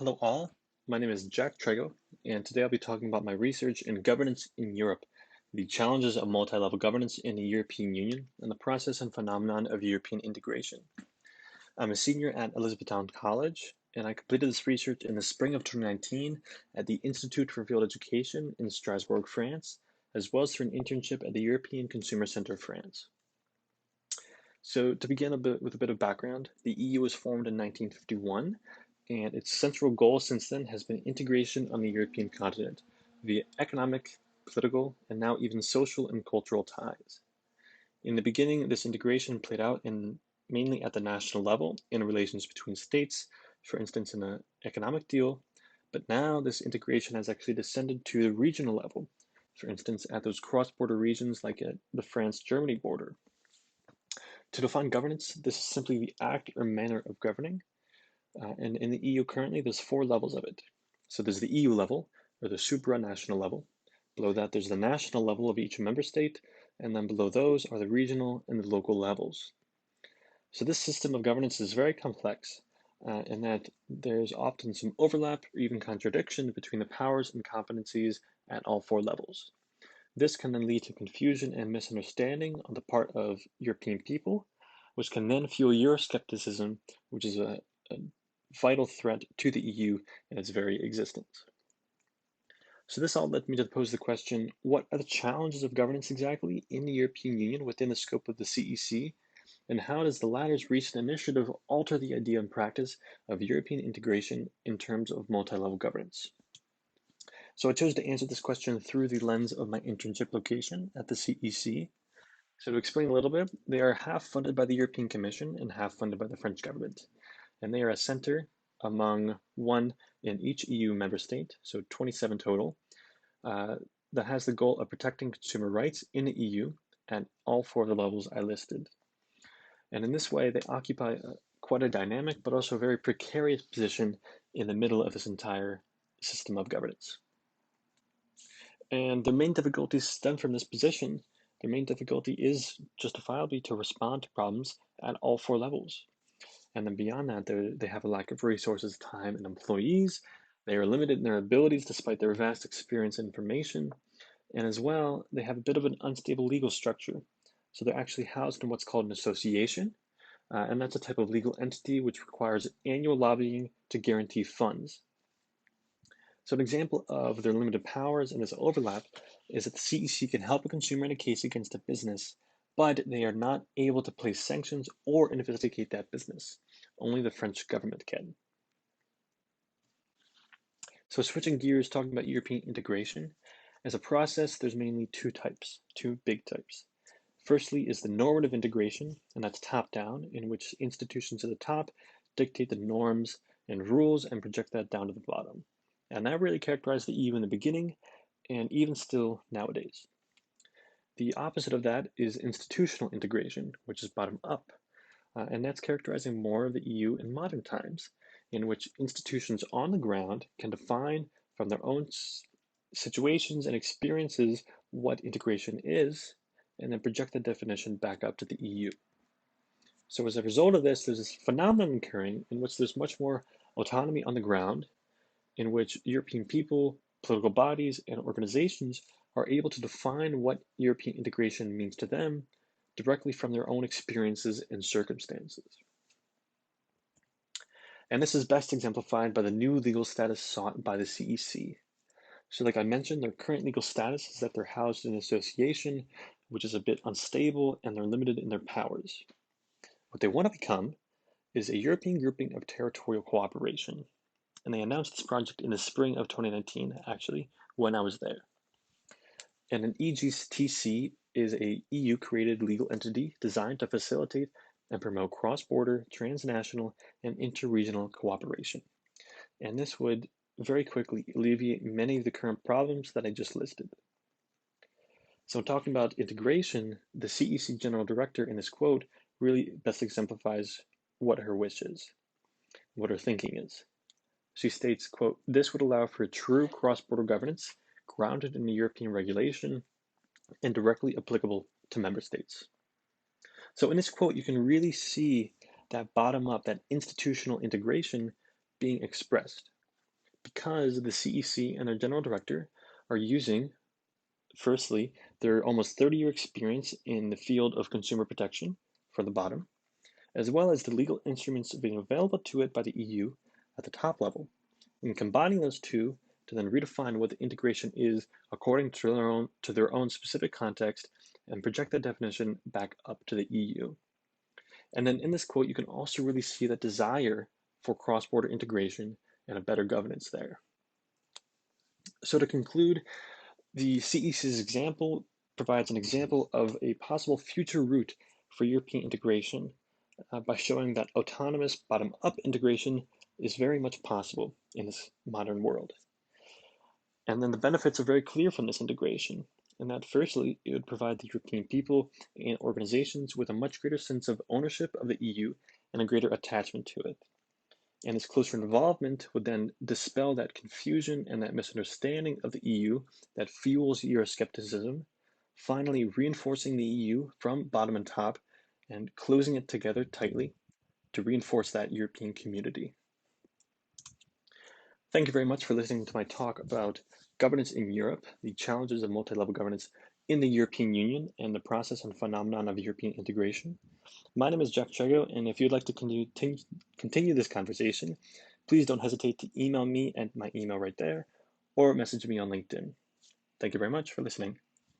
Hello all, my name is Jack Trego, and today I'll be talking about my research in governance in Europe, the challenges of multi-level governance in the European Union, and the process and phenomenon of European integration. I'm a senior at Elizabethtown College, and I completed this research in the spring of 2019 at the Institute for Field Education in Strasbourg, France, as well as through an internship at the European Consumer Center, France. So to begin with a bit of background, the EU was formed in 1951, and its central goal since then has been integration on the European continent via economic, political, and now even social and cultural ties. In the beginning, this integration played out mainly at the national level in relations between states, for instance, in an economic deal, but now this integration has actually descended to the regional level, for instance, at those cross-border regions like at the France-Germany border. To define governance, this is simply the act or manner of governing. And in the EU currently, there's four levels of it. So there's the EU level, or the supranational level. Below that, there's the national level of each member state. And then below those are the regional and the local levels. So this system of governance is very complex in that there's often some overlap or even contradiction between the powers and competencies at all four levels. This can then lead to confusion and misunderstanding on the part of European people, which can then fuel Euroscepticism, which is a vital threat to the EU and its very existence. So this all led me to pose the question, what are the challenges of governance exactly in the European Union within the scope of the CEC, and how does the latter's recent initiative alter the idea and practice of European integration in terms of multi-level governance? So I chose to answer this question through the lens of my internship location at the CEC. So to explain a little bit, they are half funded by the European Commission and half funded by the French government. And they are a center among one in each EU member state, so 27 total, uh, that has the goal of protecting consumer rights in the EU at all four of the levels I listed. And in this way, they occupy quite a dynamic but also very precarious position in the middle of this entire system of governance. And the main difficulties stem from this position. The main difficulty is justifiably to respond to problems at all four levels. And then beyond that, they have a lack of resources, time, and employees. They are limited in their abilities despite their vast experience and information. And as well, they have a bit of an unstable legal structure. So they're actually housed in what's called an association. And that's a type of legal entity which requires annual lobbying to guarantee funds. So an example of their limited powers and this overlap is that the CEC can help a consumer in a case against a business, but they are not able to place sanctions or investigate that business. Only the French government can. So switching gears, talking about European integration, as a process, there's mainly two big types. Firstly is the normative integration, and that's top-down, in which institutions at the top dictate the norms and rules and project that down to the bottom. And that really characterized the EU in the beginning, and even still nowadays. The opposite of that is institutional integration, which is bottom-up, and that's characterizing more of the EU in modern times, in which institutions on the ground can define from their own situations and experiences what integration is, and then project the definition back up to the EU. So as a result of this, there's this phenomenon occurring in which there's much more autonomy on the ground, in which European people, political bodies, and organizations are able to define what European integration means to them directly from their own experiences and circumstances. And this is best exemplified by the new legal status sought by the CEC. So like I mentioned, their current legal status is that they're housed in an association, which is a bit unstable and they're limited in their powers. What they want to become is a European grouping of territorial cooperation. And they announced this project in the spring of 2019, actually, when I was there. And an EGTC is a EU-created legal entity designed to facilitate and promote cross-border, transnational, and interregional cooperation. And this would very quickly alleviate many of the current problems that I just listed. So talking about integration, the CEC General Director in this quote really best exemplifies what her wish is, what her thinking is. She states, quote, "This would allow for true cross-border governance grounded in the European regulation and directly applicable to member states." So in this quote, you can really see that bottom-up, that institutional integration being expressed. because the CEC and their general director are using, firstly, their almost 30-year experience in the field of consumer protection for the bottom, as well as the legal instruments being available to it by the EU at the top level, and combining those two to then redefine what the integration is according to their own specific context and project that definition back up to the EU. And then in this quote, you can also really see that desire for cross-border integration and a better governance there. So to conclude, the CEC's example provides an example of a possible future route for European integration by showing that autonomous bottom-up integration is very much possible in this modern world. And then the benefits are very clear from this integration, in that firstly, it would provide the European people and organizations with a much greater sense of ownership of the EU and a greater attachment to it. And this closer involvement would then dispel that confusion and that misunderstanding of the EU that fuels Euroscepticism, finally reinforcing the EU from bottom and top and closing it together tightly to reinforce that European community. Thank you very much for listening to my talk about governance in Europe, the challenges of multi-level governance in the European Union, and the process and phenomenon of European integration. My name is Jack Trego, and if you'd like to continue this conversation, please don't hesitate to email me at my email right there or message me on LinkedIn. Thank you very much for listening.